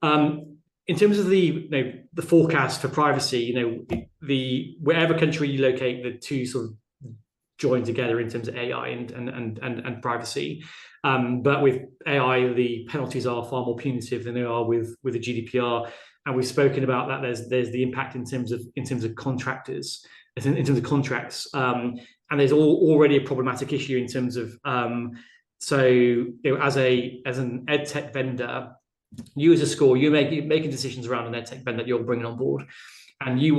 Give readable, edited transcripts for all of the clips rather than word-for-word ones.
In terms of the forecast for privacy, the wherever country you locate, the two sort of join together in terms of AI and privacy. But with AI, the penalties are far more punitive than they are with the GDPR. And we've spoken about that. There's the impact in terms of contractors, in terms of contracts, and there's already a problematic issue in terms of as an ed tech vendor, you as a school, you're making decisions around an ed tech vendor that you're bringing on board, and they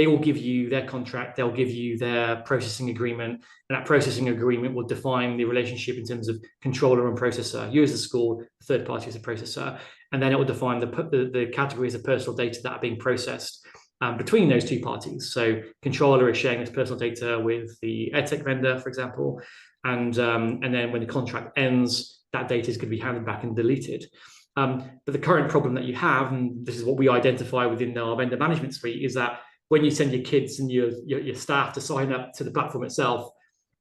will give you their contract, they'll give you their processing agreement, and that processing agreement will define the relationship in terms of controller and processor. You as a school, third party as a processor, and then it will define the categories of personal data that are being processed between those two parties. So controller is sharing its personal data with the edtech vendor, for example, and then when the contract ends, that data is going to be handed back and deleted. But the current problem that you have, and this is what we identify within our vendor management suite, is that when you send your kids and your staff to sign up to the platform itself,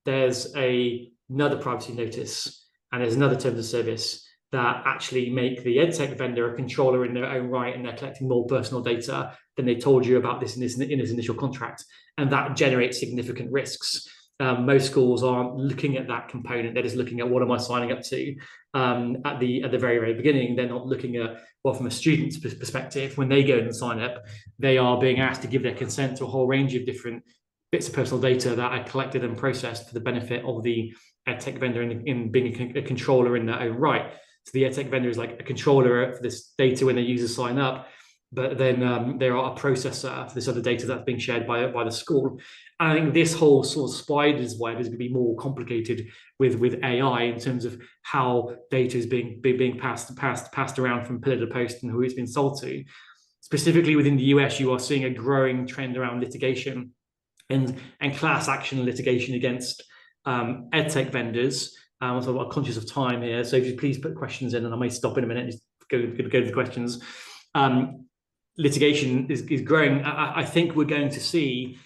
there's another privacy notice and there's another terms of service that actually make the edtech vendor a controller in their own right, and they're collecting more personal data than they told you about this in this initial contract, and that generates significant risks. Most schools aren't looking at that component. They're just looking at what am I signing up to at the very, very beginning. They're not looking at, well, from a student's perspective, when they go and sign up, they are being asked to give their consent to a whole range of different bits of personal data that are collected and processed for the benefit of the edtech vendor in being a controller in their own right. So the edtech vendor is like a controller for this data when the users sign up, but then there are a processor for this other data that's being shared by the school. And I think this whole sort of spider's web is going to be more complicated with AI in terms of how data is being passed around from pillar to post and who it's been sold to. Specifically within the US, you are seeing a growing trend around litigation and class action litigation against edtech vendors. I'm conscious of time here, so if you please put questions in, and I may stop in a minute and just go to the questions. Litigation is growing. I think we're going to see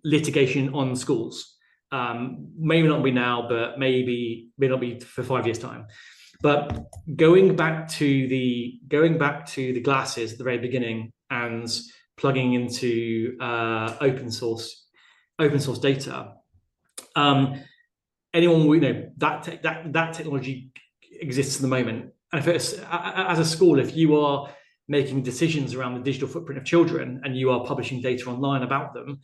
litigation on schools. Maybe not be now, but may not be for 5 years' time. But going back to the glasses at the very beginning and plugging into open source data. Anyone we know that technology exists at the moment. And as a school, if you are making decisions around the digital footprint of children and you are publishing data online about them,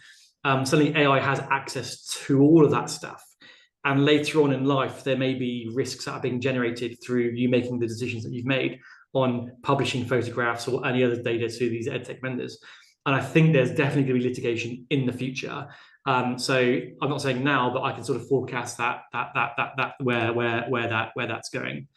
suddenly AI has access to all of that stuff. And later on in life, there may be risks that are being generated through you making the decisions that you've made on publishing photographs or any other data to these edtech vendors. And I think there's definitely going to be litigation in the future. So I'm not saying now, but I can sort of forecast that where that's going.